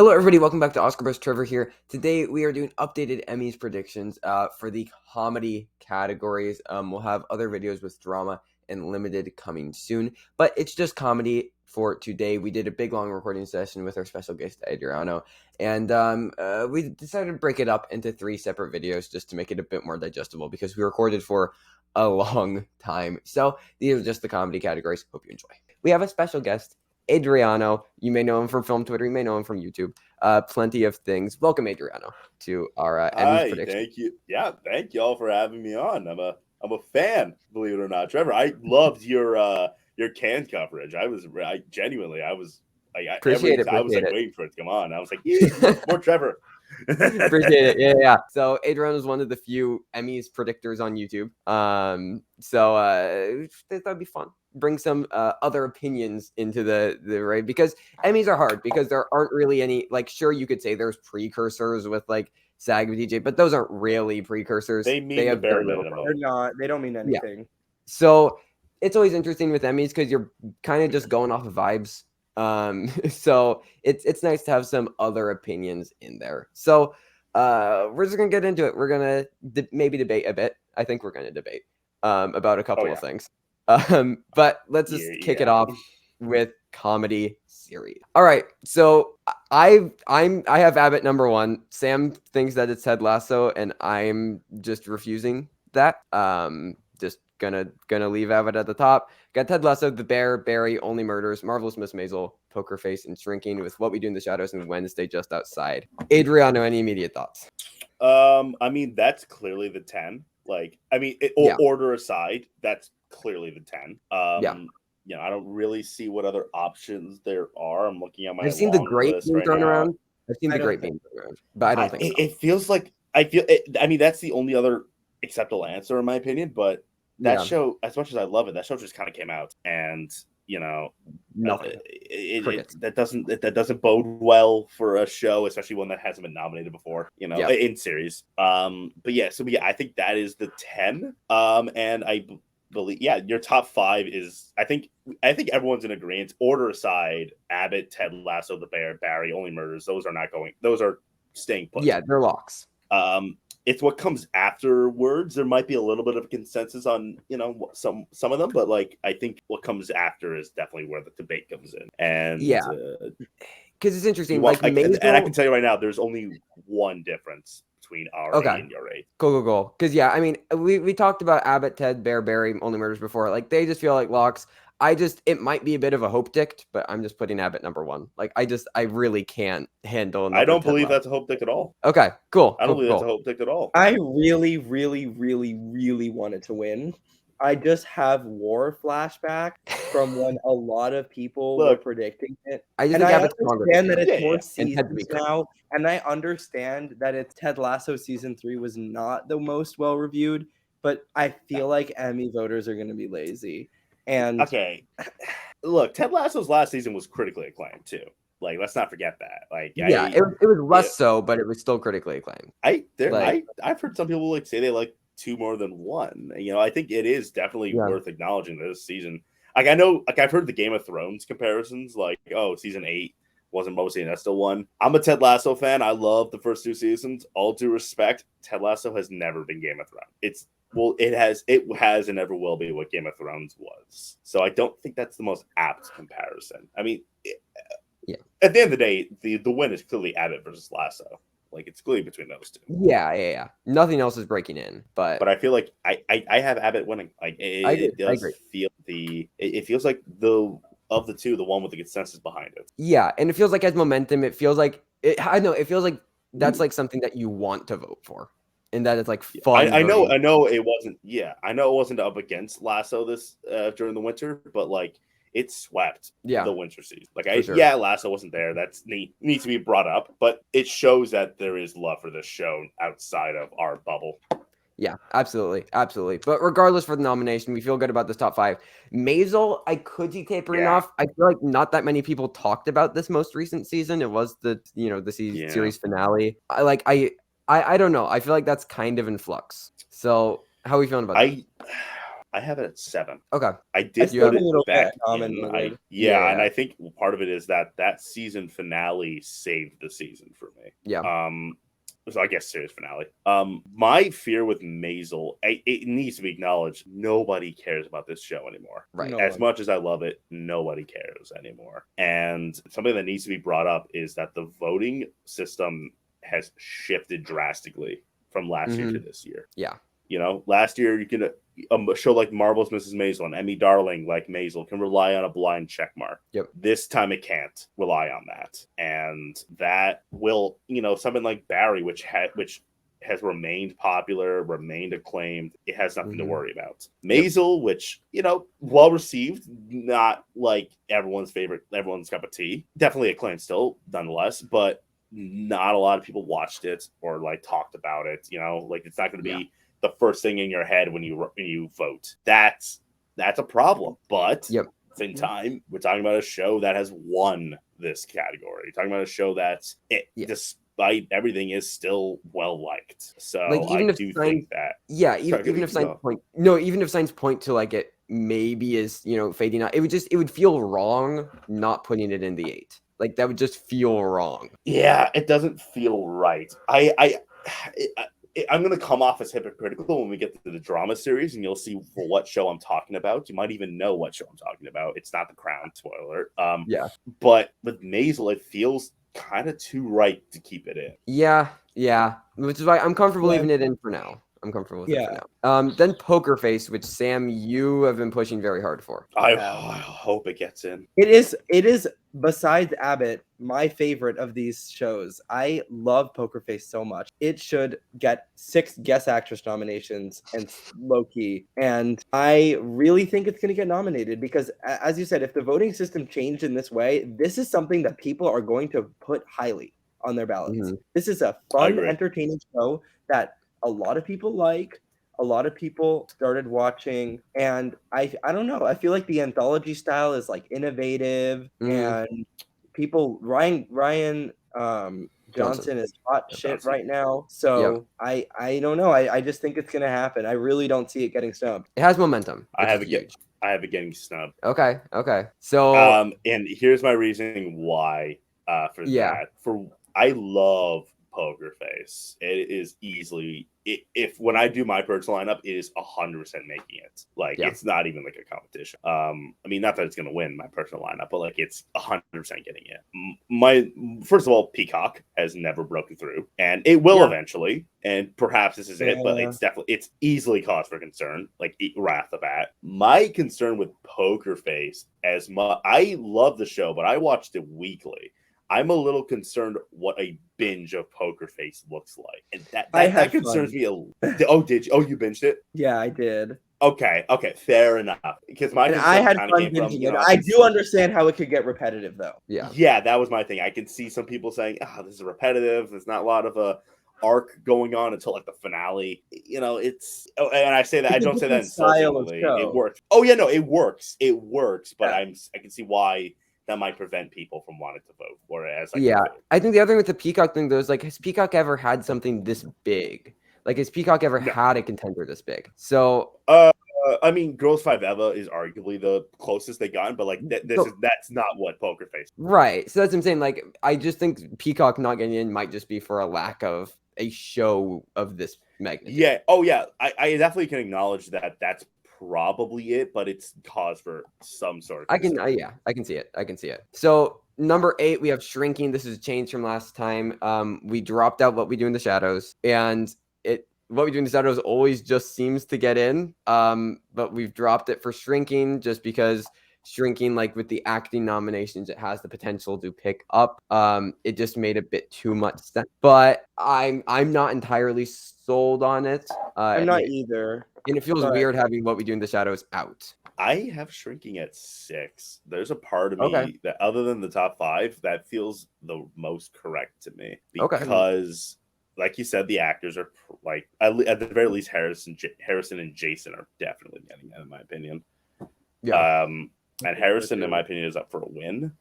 Hello, everybody. Welcome back to Oscar Buzz. Trevor here. Today we are doing updated Emmys predictions for the comedy categories. We'll have other videos with drama and limited coming soon, but it's just comedy for today. We did a big long recording session with our special guest Adriano, and we decided to break it up into 3 separate videos just to make it a bit more digestible because we recorded for a long time. So these are just the comedy categories. Hope you enjoy. We have a special guest, Adriano. You may know him from film Twitter. You may know him from YouTube. Plenty of things. Welcome, Adriano, to our Emmys Hi, prediction. thank you. Yeah, thank y'all for having me on. I'm a fan, believe it or not, Trevor. I loved your can coverage. I was Appreciate it. I was Appreciate like it. waiting for it to come on. I was like, yeah, more Trevor. Appreciate it. Yeah. So Adriano is one of the few Emmys predictors on YouTube. So that'd be fun. Bring some other opinions into the right, because Emmys are hard because there aren't really any, like, sure, you could say there's precursors with like SAG and DJ, but those aren't really precursors. They mean the have bare very little. minimum. They're not. They don't mean anything. So it's always interesting with Emmys because you're kind of just going off of vibes. So it's nice to have some other opinions in there. So we're just gonna get into it. We're gonna maybe debate a bit. I think we're gonna debate about a couple of things. But let's just kick it off with comedy series. All right, so I have Abbott number 1. Sam thinks that it's Ted Lasso, and I'm just refusing that. Just gonna leave Abbott at the top. Got Ted Lasso, The Bear, Barry, Only Murders, Marvelous Miss Maisel, Poker Face, and Shrinking, with What We Do in the Shadows and Wednesday Just Outside. Adriano, any immediate thoughts? I mean, that's clearly the 10. Like, I mean, order aside, that's clearly the 10. You know, I don't really see what other options there are. I'm looking at my. I've seen the Great being thrown around. I've seen the Great being thrown around, but I don't think so. It feels like I mean, that's the only other acceptable answer in my opinion. But that show, as much as I love it, that show just kind of came out, and you know, nothing. That doesn't bode well for a show, especially one that hasn't been nominated before. You know, in series. But yeah, I think that is the 10. And I believe, your top 5 is, I think everyone's in agreement. Order aside, Abbott, Ted Lasso, The Bear, Barry, Only Murders. Those are staying put. Yeah, they're locks. It's what comes afterwards. There might be a little bit of a consensus on, you know, some of them, but like I think what comes after is definitely where the debate comes in. And because it's interesting. And I can tell you right now, there's only one difference between our A and your A. Go. Because I mean, we talked about Abbott, Ted, Bear, Barry, Only Murders before. Like, they just feel like locks. It might be a bit of a hope dict, but I'm just putting Abbott number 1. Like, I really can't handle. I don't believe that's a hope dict at all. Okay, cool. I don't believe that's a hope dict at all. I really, really, really, really wanted to win. I just have war flashback from when a lot of people were predicting it. I understand that it's more seasons now, and I understand that it's Ted Lasso season 3 was not the most well reviewed, but I feel like Emmy voters are going to be lazy. And okay, look, Ted Lasso's last season was critically acclaimed too. Like, let's not forget that. Like, it was less so, but it was still critically acclaimed. I've heard some people like say they like 2 more than 1. You know, I think it is definitely worth acknowledging this season. Like, I know, like, I've heard the Game of Thrones comparisons, like, oh, season 8 wasn't mostly, and that's still one. I'm a Ted Lasso fan. I love the first 2 seasons. All due respect, Ted Lasso has never been Game of Thrones. It has and never will be what Game of Thrones was. So I don't think that's the most apt comparison. I mean, at the end of the day, the win is clearly Abbott versus Lasso. Like, it's clearly between those 2. Yeah. Nothing else is breaking in, but I feel like I have Abbott winning. Like, it feels like of the 2, the one with the consensus behind it. Yeah, and it feels like it has momentum. It feels like it feels like that's like something that you want to vote for. And that it's like fun. I know it wasn't. Yeah, I know it wasn't up against Lasso this during the winter, but like it swept the winter season. Like, Lasso wasn't there. That's needs to be brought up, but it shows that there is love for this show outside of our bubble. Yeah, absolutely. But regardless, for the nomination, we feel good about this top 5. Maisel, I could see tapering off. I feel like not that many people talked about this most recent season. It was the series finale. I don't know. I feel like that's kind of in flux. So how are we feeling about that? I have it at 7. Okay. I did put it back in. Yeah, and I think part of it is that season finale saved the season for me. Yeah. So I guess series finale. My fear with Maisel, it needs to be acknowledged, nobody cares about this show anymore. Right. As much as I love it, nobody cares anymore. And something that needs to be brought up is that the voting system has shifted drastically from last year to this year. Yeah. You know, last year you can a show like Marvelous Mrs. Maisel and Emmy Darling like Maisel can rely on a blind check mark. Yep. This time it can't rely on that, and that will, something like Barry, which has remained popular, remained acclaimed. It has nothing to worry about. Maisel, which, well received, not like everyone's cup of tea. Definitely acclaimed still, nonetheless, but not a lot of people watched it or like talked about it. It's not going to be the first thing in your head when you vote. That's a problem. But at the same time, we're talking about a show that has won this category. We're talking about a show that's despite everything is still well liked. So I do think that even if signs point to like it maybe is fading out, it would feel wrong not putting it in the 8. Like that would just feel wrong. Yeah, it doesn't feel right. I'm going to come off as hypocritical when we get to the drama series, and you'll see what show I'm talking about. You might even know what show I'm talking about. It's not The Crown, spoiler. But with Maisel, it feels kind of too right to keep it in. Yeah, which is why I'm comfortable leaving it in for now. I'm comfortable with it for now. Then Poker Face, which Sam, you have been pushing very hard for. I hope it gets in. It is besides Abbott, my favorite of these shows. I love Poker Face so much. It should get 6 guest actress nominations and low-key. And I really think it's going to get nominated because, as you said, if the voting system changed in this way, this is something that people are going to put highly on their ballots. This is a fun, entertaining show that a lot of people like. A lot of people started watching, and I don't know. I feel like the anthology style is like innovative, and people Ryan Johnson is hot shit right now. So I don't know. I just think it's gonna happen. I really don't see it getting snubbed. It has momentum. I have it getting snubbed. Okay. So and here's my reasoning why for that. I love Poker Face. It is easily if when I do my personal lineup, it is 100% making it. Like it's not even like a competition. I mean, not that it's gonna win my personal lineup, but like it's 100% getting it. My first of all, Peacock has never broken through, and it will eventually. And perhaps this is it, but it's easily cause for concern. Like right off the bat, my concern with Poker Face, I love the show, but I watched it weekly. I'm a little concerned what a binge of Poker Face looks like. And that concerns me a little. Oh, did you? Oh, you binged it? Yeah, I did. Okay, fair enough. Because I had fun binging it. I do understand how it could get repetitive, though. Yeah, that was my thing. I can see some people saying, this is repetitive. There's not a lot of a arc going on until like the finale. It's and I say that I don't say that insultingly. It works. Oh yeah, no, it works. It works, but I can see why that might prevent people from wanting to vote. Whereas, I think the other thing with the Peacock thing, though, is like, has Peacock ever had something this big? Like, has Peacock ever had a contender this big? So, I mean, Girls 5 Eva is arguably the closest they gotten, but like that's not what Poker Face. Right. So that's what I'm saying. Like, I just think Peacock not getting in might just be for a lack of a show of this magnitude. Yeah. Oh yeah. I definitely can acknowledge that. That's probably it, but it's cause for some sort of concern. I can see it. So number 8, we have Shrinking. This is a change from last time. We dropped out What We Do in the Shadows, and What We Do in the Shadows always just seems to get in, but we've dropped it for Shrinking just because Shrinking, like with the acting nominations, it has the potential to pick up. It just made a bit too much sense, but I'm not entirely sold on it. I'm not either. And it feels weird having What We Do in the Shadows out. I have Shrinking at 6. There's a part of me that, other than the top 5, that feels the most correct to me. Because, like you said, the actors are like, at the very least, Harrison and Jason are definitely getting that, in my opinion. Yeah. And Harrison, in my opinion, is up for a win.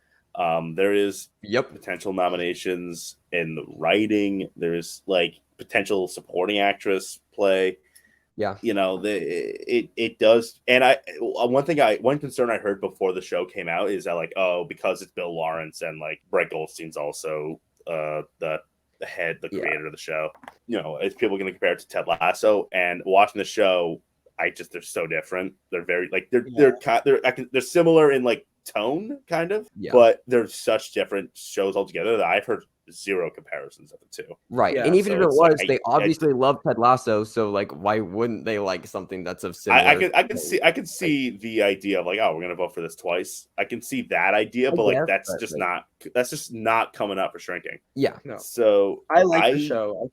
There is potential nominations in the writing. There's like potential supporting actress play. Yeah. It does. And one concern I heard before the show came out is that like, oh, because it's Bill Lawrence and like Brett Goldstein's also the creator of the show, is people going to compare it to Ted Lasso? And watching the show, they're so different. They're very like they're similar in like tone kind of, but they're such different shows altogether that I've heard zero comparisons of the two. Right. And even if it was, they obviously love Ted Lasso, so like why wouldn't they like something that's of similar? I can see the idea of like, oh, we're gonna vote for this twice. I can see that idea, but like that's just not coming up for Shrinking. Yeah. No. So I like the show.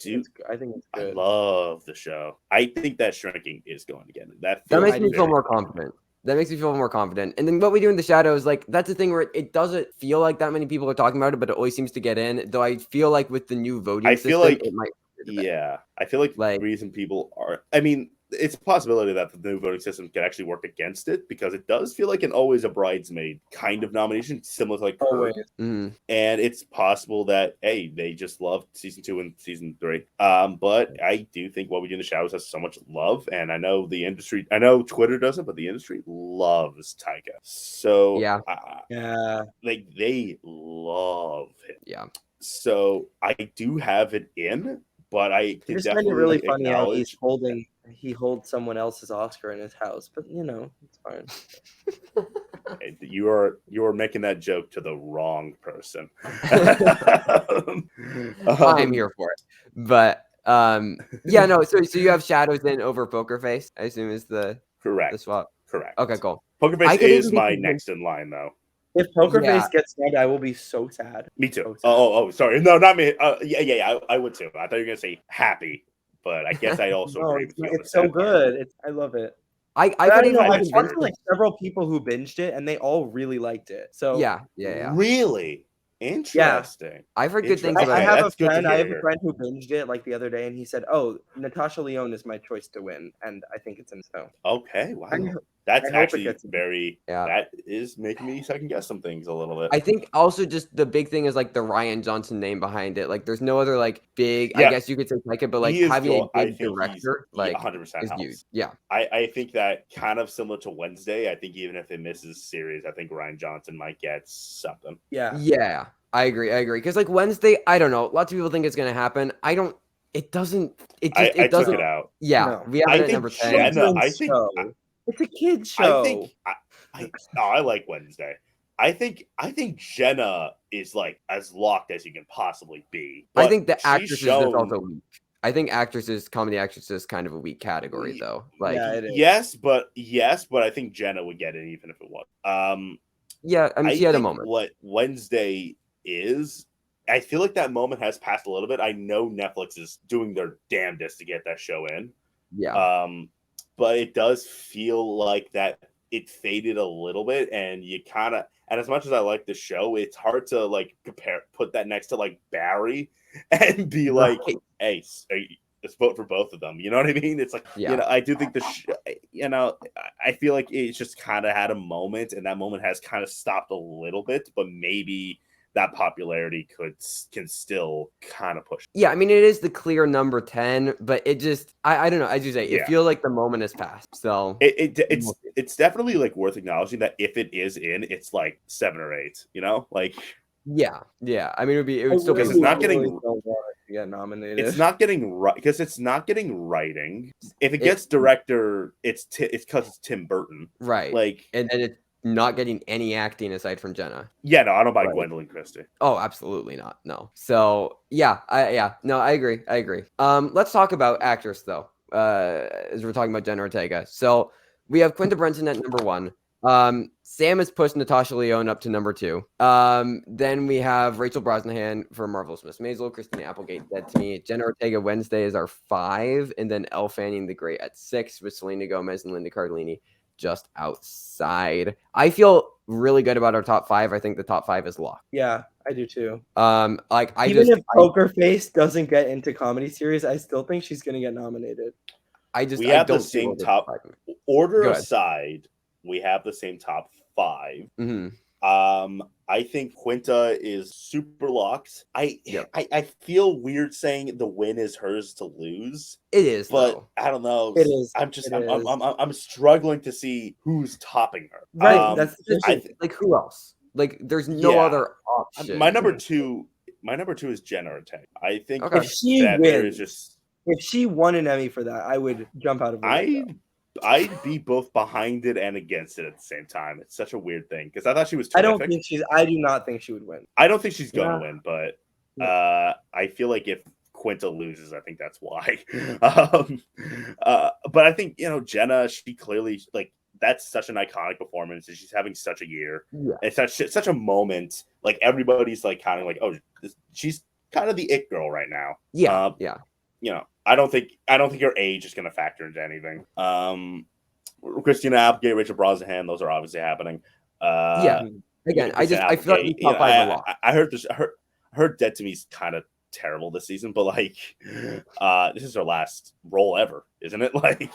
I think it's good. I love the show. I think that Shrinking is going again. That makes me feel more confident. That makes me feel more confident. And then What We Do in the Shadows, like that's the thing where it doesn't feel like that many people are talking about it, but it always seems to get in. Though I feel like with the new voting system, it might. Yeah, I feel like the reason people are. I mean, it's a possibility that the new voting system can actually work against it because it does feel like an Always a Bridesmaid kind of nomination, similar to like Always. And it's possible that they just loved season 2 and season 3. But I do think What We Do in the Shadows has so much love, and I know the industry. I know Twitter doesn't, but the industry loves Taika. So like they love him. Yeah. So I do have it in. But I just find it really funny how he holds someone else's Oscar in his house, but it's fine. You are making that joke to the wrong person. I'm here for it, but yeah, no. So you have Shadows in over Poker Face, I assume is the swap. Correct. Okay, cool. Poker Face is my next in line, though. If Poker Face gets snubbed, I will be so sad. Me too. Oh, sorry. No, not me. Yeah, I would too. I thought you were gonna say happy, but I guess I also agree with you. It's so good. I love it. I don't know. I've talked to like several people who binged it, and they all really liked it. So yeah. Really interesting. Yeah. I've heard good things about it. I have a friend who binged it like the other day, and he said, "Oh, Natasha Lyonne is my choice to win," and I think it's in so. Okay, wow. That's actually very. That is making me second guess some things a little bit. I think also just the big thing is like the Rian Johnson name behind it. Like, there's no other like big. I guess you could say like it, but like having a big director, like 100% is huge. Yeah, I think that kind of similar to Wednesday. I think even if it misses series, I think Rian Johnson might get something. Yeah, I agree. Because like Wednesday, I don't know. Lots of people think it's gonna happen. I don't. It doesn't. It just. It doesn't. Took it out. Yeah, we have it at number 10. It's a kid's show. I like Wednesday. I think Jenna is like as locked as you can possibly be. I think the actresses is also weak. I think comedy actresses is kind of a weak category though. Like yes, but I think Jenna would get it even if it was. Yeah, I mean she had a moment. What Wednesday is, I feel like that moment has passed a little bit. I know Netflix is doing their damnedest to get that show in. Yeah. But it does feel like that it faded a little bit, and you kind of, and as much as I like the show, it's hard to like put that next to like Barry and be like, hey, let's vote for both of them. You know what I mean? It's like, I do think I feel like it's just kind of had a moment, and that moment has kind of stopped a little bit, but maybe that popularity can still kind of push. Yeah, I mean it is the clear number 10, but it just I don't know. As you say, it feels like the moment has passed. So it's definitely like worth acknowledging that if it is in, it's like 7 or 8. Like yeah. I mean it would still be. It's not getting get nominated. It's not getting right because it's not getting writing. If it gets director, it's because it's Tim Burton, right? Like and it's not getting any acting aside from Jenna. Yeah, no, I don't buy Gwendolyn Christie. Oh, absolutely not. No. So no, I agree. Let's talk about actors though. As we're talking about Jenna Ortega. So we have Quinta Brunson at number 1. Sam has pushed Natasha Lyonne up to number 2. Then we have Rachel Brosnahan for Marvelous Miss Maisel, Christina Applegate, Dead to Me. Jenna Ortega Wednesday is our 5, and then Elle Fanning the Great at 6 with Selena Gomez and Linda Cardellini just outside. I feel really good about our top 5. I think the top 5 is locked. Yeah, I do too. If Poker Face doesn't get into comedy series, I still think she's gonna get nominated. We have the same top order aside. We have the same top 5. Mm-hmm. I think Quinta is super locked. I feel weird saying the win is hers to lose. It is, but though. I don't know. It is. I'm struggling to see who's topping her. Right. That's like who else? Like there's no other option. My number two is Jenna Ortega. I think if she wins, if she won an Emmy for that, I would jump out of the window. I'd be both behind it and against it at the same time. It's such a weird thing because I thought she was terrific. I do not think she would win. I don't think she's going to win, but I feel like if Quinta loses, I think that's why. But I think, Jenna, she clearly, like, that's such an iconic performance, and she's having such a year. Yeah. It's such a moment. Like, everybody's, like, kind of like, oh, she's kind of the it girl right now. Yeah, I don't think her age is going to factor into anything. Christina Applegate, Rachel Brosnahan, those are obviously happening. Again, I feel like the top five are locked. I heard Dead to Me is kind of terrible this season, but like, this is her last role ever, isn't it? Like,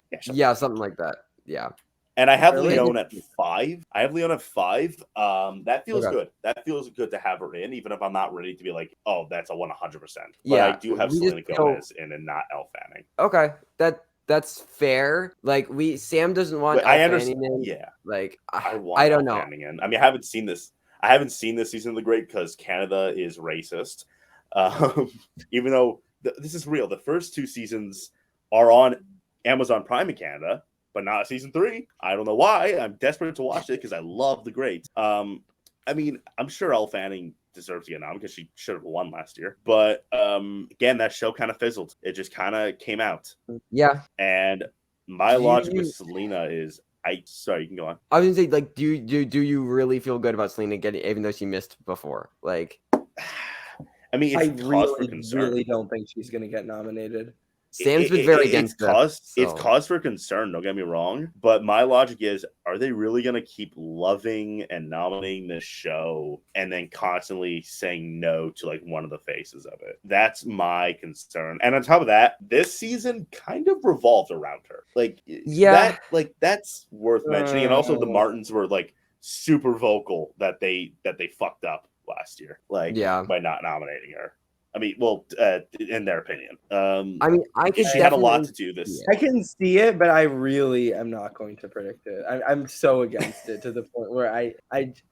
something like that. Yeah. And I have Leon at 5. That feels good. That feels good to have her in, even if I'm not ready to be like, oh, that's a 100%. But I do have Selena Gomez in and not Elle Fanning. Okay, that's fair. Like Sam doesn't want Elle Fanning in. Yeah. Like I don't know. In. I mean, I haven't seen this season of The Great because Canada is racist. Even though this is real, the first 2 seasons are on Amazon Prime in Canada, but not season 3. I don't know why. I'm desperate to watch it because I love The Great. I mean, I'm sure Elle Fanning deserves to get nominated because she should have won last year. But again, that show kind of fizzled. It just kind of came out. Yeah. And my logic with Selena is, sorry, you can go on. I was gonna say, like, do you really feel good about Selena getting, even though she missed before? Like, I mean, it's cause for concern. I really don't think she's gonna get nominated. Sam's been very against it. It's cause for concern, don't get me wrong. But my logic is, are they really going to keep loving and nominating this show and then constantly saying no to like one of the faces of it? That's my concern. And on top of that, this season kind of revolved around her. Like, that's worth mentioning. And also the Martins were like super vocal that they fucked up last year, like by not nominating her. I mean, well, in their opinion. I mean, she had a lot to do this. I can see it, but I really am not going to predict it. I'm so against it to the point where I just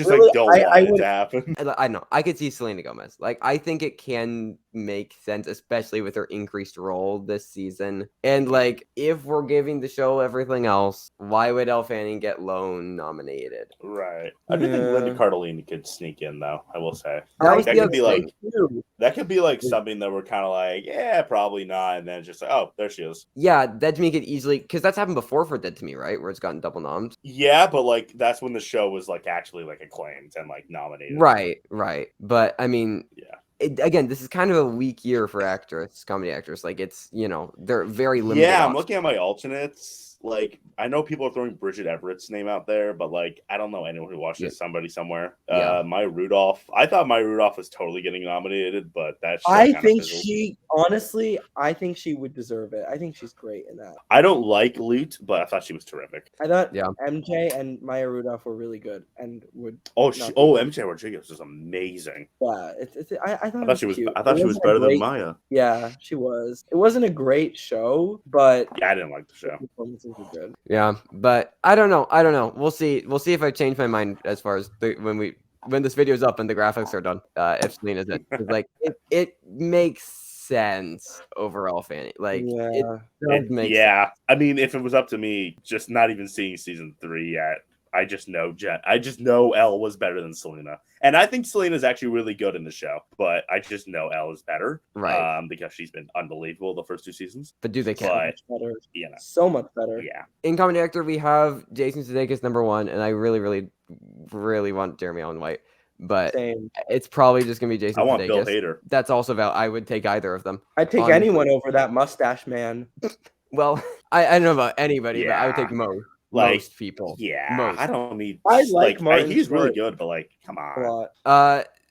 don't want it to happen. I know. I could see Selena Gomez. Like, I think it can make sense, especially with her increased role this season. And like, if we're giving the show everything else, why would Elle Fanning get lone nominated? Right. I do think Linda Cardellini could sneak in, though. I will say that could be like something that we're kind of like, yeah, probably not, and then just like, oh, there she is. Yeah, Dead to Me could easily, because that's happened before for Dead to Me, right? Where it's gotten double noms. Yeah, but like that's when the show was like actually like acclaimed and like nominated. Right. But I mean, again, this is kind of a weak year for comedy actors. Like, it's, they're very limited. Yeah, I'm looking at my alternates. Like, I know people are throwing Bridget Everett's name out there, but like, I don't know anyone who watches somebody somewhere. Maya Rudolph. I thought Maya Rudolph was totally getting nominated, but that's. I think she would deserve it. I think she's great in that. I don't like Lute, but I thought she was terrific. I thought MJ and Maya Rudolph were really good and would. MJ Rodriguez was amazing. Yeah, I thought she was. Cute. I thought she was better than Maya. Yeah, she was. It wasn't a great show, but I didn't like the show. Good. Yeah, but I don't know. We'll see if I change my mind as far as when this video is up and the graphics are done. If Selena's in, like it makes sense over Elle Fanning. Like it makes sense. I mean, if it was up to me, just not even seeing season 3 yet, I just know Elle was better than Selena. And I think Selena's actually really good in the show, but I just know Elle is better. Right. Because she's been unbelievable the first 2 seasons. But do they count? Better. So much better. Yeah. In comedy actor, we have Jason Sudeikis number 1, and I really, really, really want Jeremy Allen White. But it's probably just gonna be Jason Sudeikis. I want Bill Hader. That's also I would take either of them. I'd take anyone over that mustache man. Well, I don't know about anybody, but I would take most people. Yeah, most. I don't need. I like Martin. He's really good, but like, come on.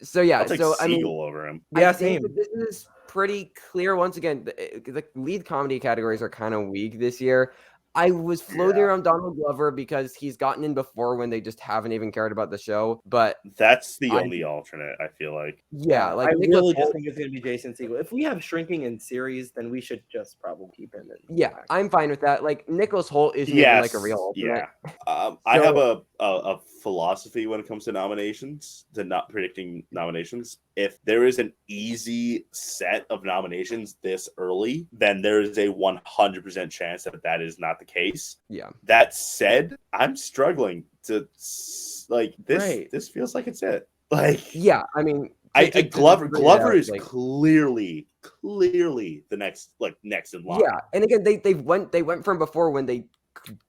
So yeah, I'll take Siegel over him. Yeah, same. This is pretty clear. Once again, the lead comedy categories are kind of weak this year. I was floating around Donald Glover because he's gotten in before when they just haven't even cared about the show. But that's the only alternate, I feel like. Yeah, like I really just think it's going to be Jason Segel. If we have Shrinking in series, then we should just probably keep him in. Yeah, I'm fine with that. Like Nicholas Hoult isn't even like a real alternate. Yeah. I have a philosophy when it comes to nominations, to not predicting nominations. If there is an easy set of nominations this early, then there is a 100% chance that is not the case. Yeah. That said, I'm struggling to like this. Right. This feels like it's it. Like, yeah, I mean, Glover is like, clearly the next in line. Yeah, and again, they went from before when they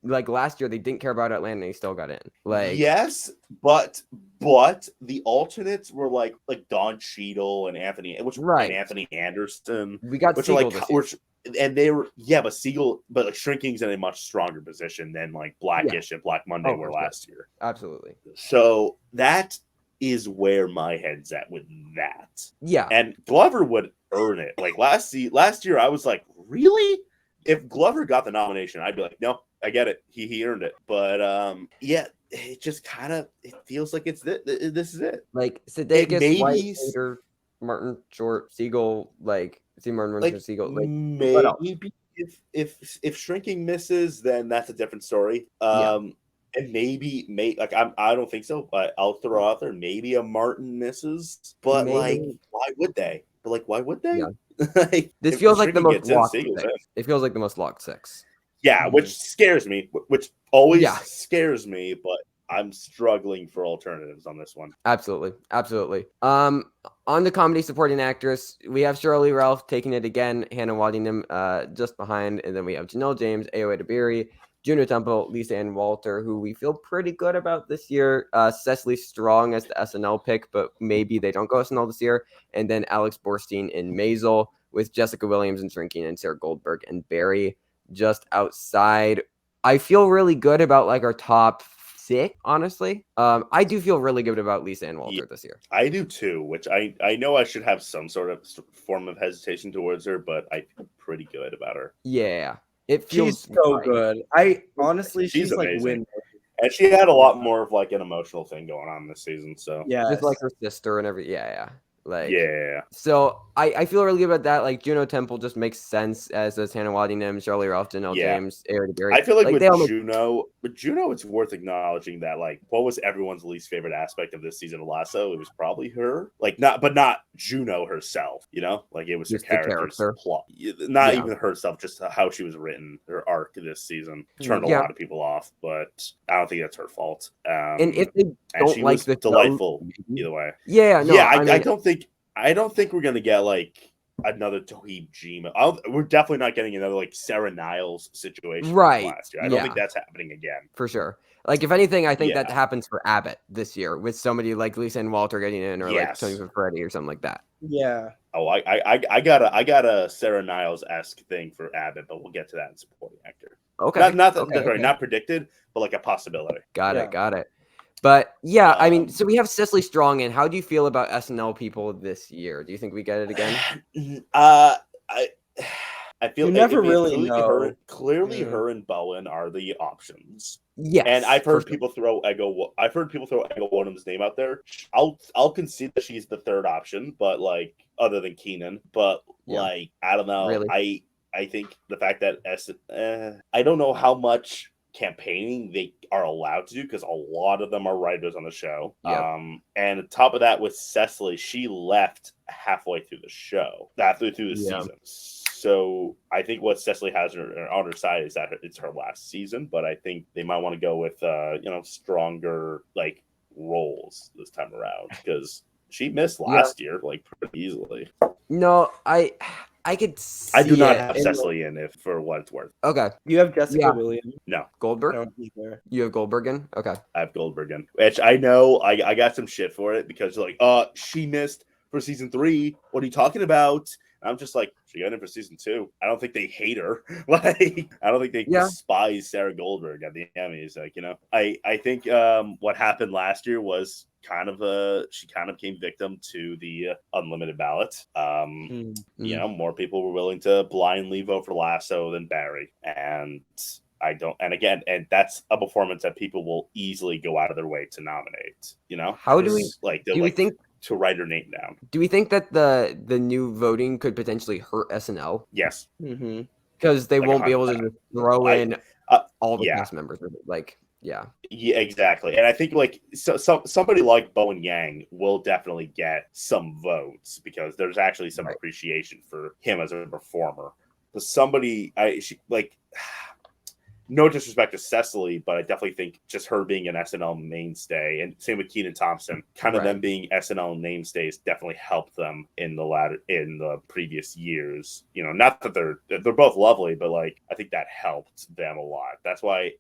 like last year they didn't care about Atlanta and they still got in. Like, yes, but the alternates were like Don Cheadle and Anthony, and Anthony Anderson. We got Segel and they were but Segel, but like Shrinking's in a much stronger position than like Blackish and Black Monday were last year. Absolutely. So that is where my head's at with that. Yeah. And Glover would earn it. Like last year, I was like, really? If Glover got the nomination, I'd be like, no, I get it. He earned it. But it just kind of feels like this is it. Like Sudeikis, White, Hader, Martin Short, Segel, like Martin Segel. Like maybe if Shrinking misses, then that's a different story. And maybe I don't think so, but I'll throw out there maybe a Martin misses. But why would they? Yeah. Like, this feels like the most locked 6. It feels like the most locked 6. Yeah, which scares me. Which always scares me, but I'm struggling for alternatives on this one. Absolutely. On the comedy supporting actress, we have Shirley Ralph taking it again, Hannah Waddingham just behind, and then we have Janelle James, Ayoade Dabiri, Juno Temple, Lisa Ann Walter, who we feel pretty good about this year. Cecily Strong as the SNL pick, but maybe they don't go SNL this year. And then Alex Borstein in Maisel, with Jessica Williams and Shrinking and Sarah Goldberg and Barry just outside. I feel really good about like our top 6, honestly. I do feel really good about Lisa Ann Walter this year. I do too, which I know I should have some sort of form of hesitation towards her, but I feel pretty good about her. Yeah. It feels she's so good. I honestly, she's like amazing. And she had a lot more of like an emotional thing going on this season. So just like her sister and everything. Yeah. Like, yeah. So I feel really good about that. Like Juno Temple just makes sense as Hannah Waddingham, Shirley Ralph, Janelle James, Ayoade Dabiri. I feel like with Juno, it's worth acknowledging that like what was everyone's least favorite aspect of this season of Lasso? It was probably her. Like not Juno herself, you know? Like it was just her character's plot. Not even herself, just how she was written, her arc this season turned a lot of people off, but I don't think that's her fault. And if they don't like the delightful either way. I don't think we're gonna get like another Toheeb Gima. We're definitely not getting another like Sarah Niles situation last year. I don't think that's happening again. For sure. Like if anything, I think that happens for Abbott this year with somebody like Lisa and Walter getting in, or like Tony Freddie or something like that. Yeah. Oh, I got a Sarah Niles-esque thing for Abbott, but we'll get to that in supporting actor. Okay. Not predicted, but like a possibility. Got it. But yeah, I mean, so we have Cecily Strong in. How do you feel about SNL people this year? Do you think we get it again? I feel you never really know. Clearly, her and Bowen are the options. Yes, and I've heard people throw Ego Woodham's name out there. I'll concede that she's the third option, but like other than Keenan, but like I don't know. Really? I think the fact that I don't know how much campaigning they are allowed to do because a lot of them are writers on the show. And on top of that, with Cecily, she left halfway through the show, through the season. So I think what Cecily has on her side is that it's her last season, but I think they might want to go with stronger like roles this time around because she missed last year like pretty easily. No, I could see I do not have Cecily in it for what it's worth. Okay. You have Jessica Williams? No. Goldberg? No, you have Goldberg in? Okay. I have Goldberg in. Which I know I got some shit for it because like, she missed for season 3. What are you talking about? I'm just like, she got in for season 2. I don't think they hate her. Like, I don't think they despise Sarah Goldberg at the Emmys. Like, I think what happened last year was she kind of came victim to the unlimited ballot. More people were willing to blindly vote for Lasso than Barry. And I don't. And again, and that's a performance that people will easily go out of their way to nominate. How do we do we think to write her name down? Do we think that the new voting could potentially hurt SNL? Yes. Mm-hmm. Because they won't be able to just throw in all the cast members. Yeah, exactly. And I think somebody like Bowen Yang will definitely get some votes because there's actually some appreciation for him as a performer. But somebody, no disrespect to Cecily, but I definitely think just her being an SNL mainstay, and same with Kenan Thompson, kind of them being SNL mainstays definitely helped them in the previous years. Not that they're both lovely, but I think that helped them a lot. That's why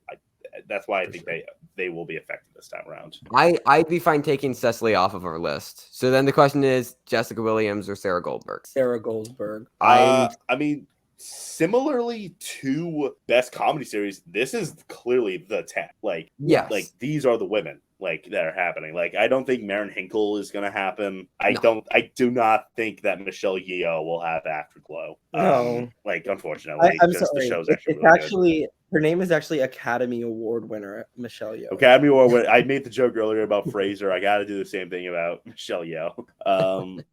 I think they will be affected this time around. I'd be fine taking Cecily off of our list. So then the question is Jessica Williams or Sarah Goldberg? Sarah Goldberg. I mean, similarly to Best Comedy Series, this is clearly the 10. These are the women that are happening. I don't think Maren Hinkle is going to happen. I do not think that Michelle Yeoh will have Afterglow. No, unfortunately, I'm sorry. The show's actually her name is actually Academy Award winner Michelle Yeoh. Academy Award winner. I made the joke earlier about Fraser. I got to do the same thing about Michelle Yeoh.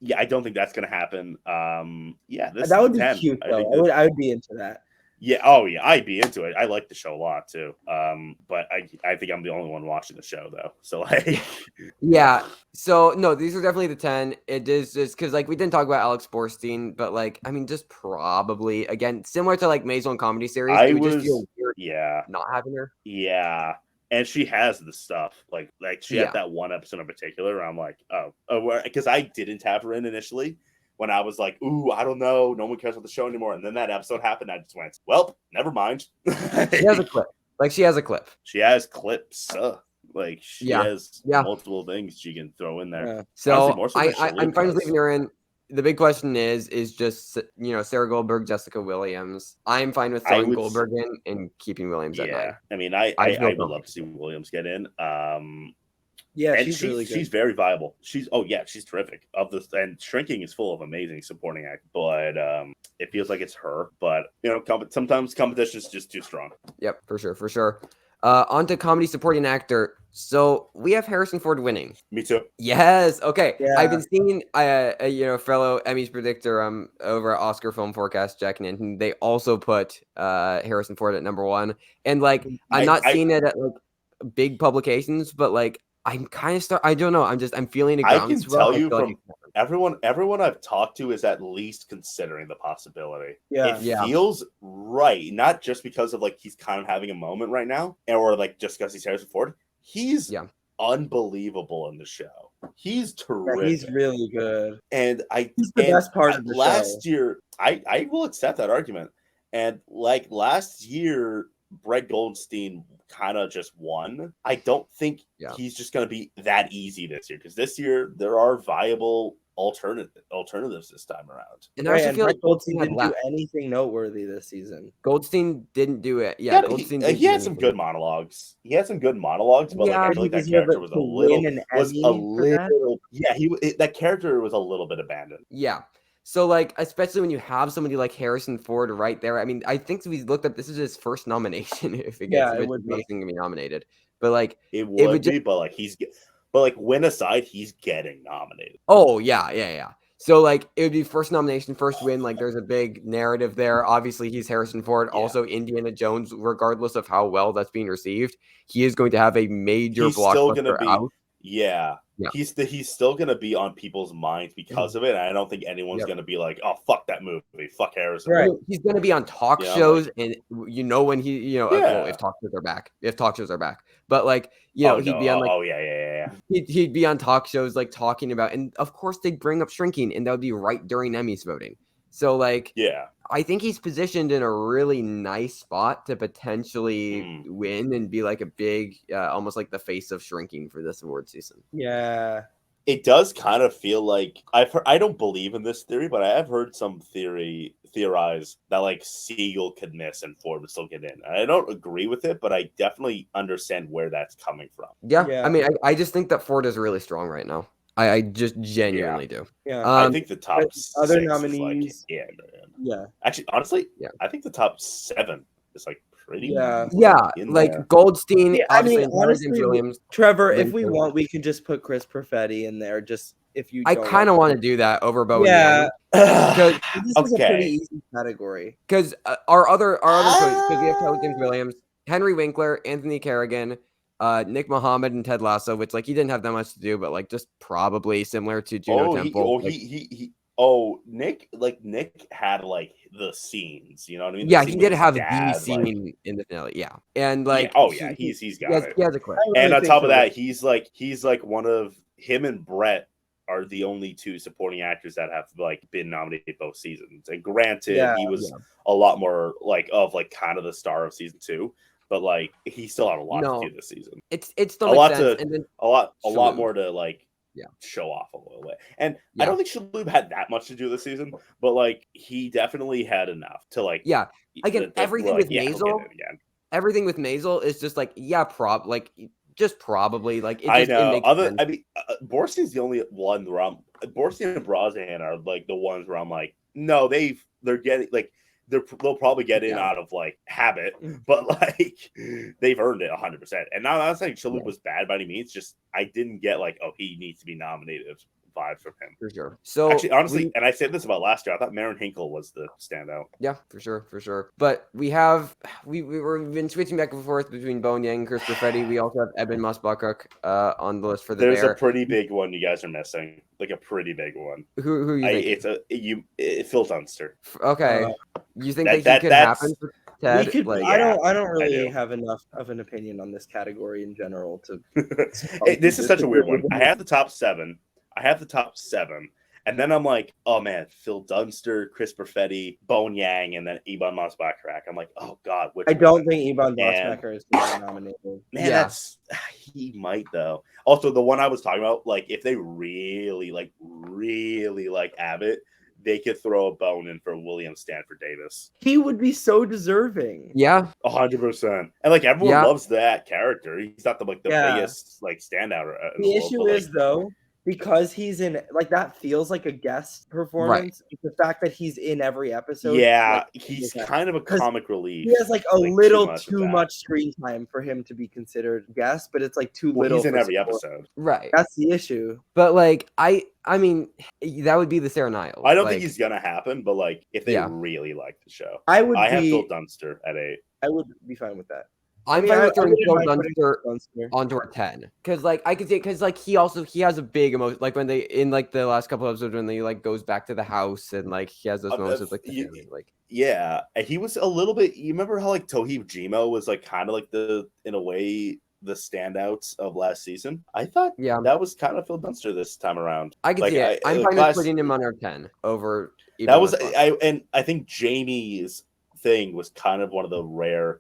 Yeah, I don't think that's going to happen. That would be 10. Cute, though. I would be into that. Yeah. Oh, yeah. I'd be into it. I like the show a lot too. But I think I'm the only one watching the show though. So yeah. So no, these are definitely the 10. It is just because we didn't talk about Alex Borstein, but just probably again similar to Maisel Comedy Series. It would just feel weird. Yeah. Not having her. Yeah. And she has the stuff she had that one episode in particular where I'm because I didn't have her in initially when I was ooh, I don't know, no one cares about the show anymore. And then that episode happened. I just went, well, never mind. She has a clip. She has a clip. She has clips. She has multiple things she can throw in there. Yeah. So I'm fine with leaving her in. The big question is just Sarah Goldberg, Jessica Williams. I'm fine with throwing Goldberg in and keeping Williams at 9. I mean, I would love to see Williams get in. Yeah, and she's really good. She's very viable. She's terrific. And Shrinking is full of amazing supporting actors, but it feels like it's her. But sometimes competition is just too strong. Yep, for sure. On to comedy supporting actor. So we have Harrison Ford winning. Me too. Yes. Okay. Yeah. I've been seeing fellow Emmys predictor over at Oscar Film Forecast Jack Ninton. They also put Harrison Ford at number 1. And I'm not seeing it at big publications, but I'm kind of I don't know. I'm feeling a groundswell. I can tell you from everyone I've talked to is at least considering the possibility. Yeah. It feels right, not just because of he's kind of having a moment right now, or just because he's Harrison Ford. He's unbelievable in the show. He's terrific. Yeah, he's really good. And he's the best part of the last year. I will accept that argument. And last year, Brett Goldstein kind of just won. I don't think he's just going to be that easy this year, because this year there are viable alternatives this time around. And I also feel like Goldstein didn't do anything noteworthy this season. Goldstein didn't do it. Yeah, Goldstein. He had some good monologues. But I feel like that character was a little. Yeah, that character was a little bit abandoned. Yeah. So, especially when you have somebody like Harrison Ford right there. I mean, I think we looked up. This is his first nomination. If it gets, it would be going to be nominated. But it would be. But win aside, he's getting nominated. Oh yeah. So it would be first nomination, first win. There's a big narrative there. Obviously, he's Harrison Ford. Yeah. Also, Indiana Jones. Regardless of how well that's being received, he is going to have a major blockbuster out. Yeah. He's still going to be on people's minds because of it. And I don't think anyone's going to be like, oh, fuck that movie. Fuck Harrison. Right. He's going to be on talk shows. And when he, if talk shows are back. But he'd be on he'd be on talk shows talking about, and of course they'd bring up Shrinking, and that would be right during Emmys voting. So I think he's positioned in a really nice spot to potentially win and be a big, almost like the face of Shrinking for this award season. Yeah. It does kind of feel like I don't believe in this theory, but I have heard some theorize that Siegel could miss and Ford would still get in. And I don't agree with it, but I definitely understand where that's coming from. Yeah. I mean, I just think that Ford is really strong right now. I just genuinely do. Yeah. I think the top other nominees. Actually, honestly, I think the top 7 is pretty like there. Goldstein. Yeah, obviously, honestly, Williams. Trevor, if we want, we can just put Chris Perfetti in there. Just if you, I kind of want to do that over Bo and Yang. Because this is a pretty easy category. Because our other choices, because we have Tyler James Williams, Henry Winkler, Anthony Kerrigan, Nick Muhammad, and Ted Lasso, which like he didn't have that much to do, but like just probably similar to Juno Temple. Nick had like the scenes, you know what I mean? Yeah, he did have the scene in the finale. Yeah, and like he's got it. He has a clip. And on top of that, he's like one of him and Brett are the only two supporting actors that have like been nominated both seasons. And granted, he was a lot more like kind of the star of season 2, but like he still had a lot to do this season. It's still a lot more to like show off a little bit. And I don't think Shalhoub had that much to do this season, but like he definitely had enough to like everything with Maisel. Everything with Maisel is just like just probably like it just, I know. It makes sense. Borstein's the only one where Borstein and Brosnahan are like the ones where I'm like, no, they're getting like they'll probably get in out of like habit, but like they've earned it 100%. And now I'm not saying Shalhoub was bad by any means. Just I didn't get like, oh, he needs to be nominated vibes from him for sure. So actually, honestly, and I said this about last year, I thought Maren Hinkle was the standout. Yeah, for sure. But we've been switching back and forth between Bo and Yang and Chris Perfetti. We also have Eben Moss-Buckhook on the list for the There's a pretty big one you guys are missing, like a pretty big one. Who you think? It's Phil Dunster. Okay, you think that could happen? Ted? We could. I don't really have enough of an opinion on this category in general to. This is such a weird one. I have the top 7. And then I'm like, oh man, Phil Dunster, Chris Perfetti, Bone Yang, and then Ebon Moss-Backrack. I'm like, oh god, I don't think Ebon Moss-Backrack is nominated. Man, he might though. Also, the one I was talking about, like if they really like Abbott, they could throw a bone in for William Stanford Davis. He would be so deserving. Yeah, 100%. And like everyone loves that character. He's not the biggest like standout. The issue is though, because he's in like that feels like a guest performance. Right. The fact that he's in every episode. Yeah, he's kind of a comic relief. He has like a little too much screen time for him to be considered guest, but it's like too little. He's in every episode. Right. That's the issue. But like I mean, that would be the Sarah Niles. I don't think he's gonna happen, but like if they really like the show, I have Phil Dunster at 8. I would be fine with that. I'm fine with throwing Phil Dunster onto our 10 because like I could say because like he has a big emotion like when they in like the last couple of episodes when they like goes back to the house and like he has those moments of like the family, like and he was a little bit. You remember how like Toheeb Jimo was like kind of like in a way the standouts of last season? I thought that was kind of Phil Dunster this time around. I could see it. I'm fine with putting him on our 10 over. That was I think Jamie's thing was kind of one of the rare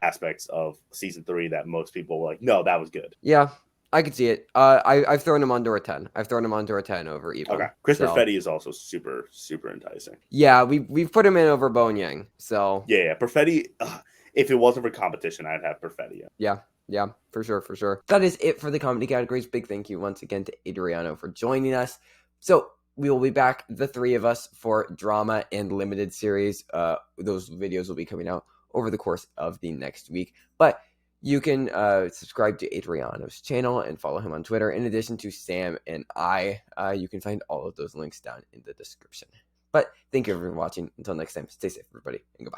aspects of season 3 that most people were like, no, that was good. Yeah, I could see it. I've thrown him onto a 10. I've thrown him onto a 10 over Ebon. Okay. Chris Perfetti is also super, super enticing. Yeah, we've put him in over Bo and Yang. So yeah, Perfetti. If it wasn't for competition, I'd have Perfetti. Yeah, for sure. That is it for the comedy categories. Big thank you once again to Adriano for joining us. So we will be back, the 3 of us, for drama and limited series. Those videos will be coming out over the course of the next week. But you can subscribe to Adriano's channel and follow him on Twitter. In addition to Sam and I, you can find all of those links down in the description. But thank you for watching. Until next time, stay safe, everybody, and goodbye.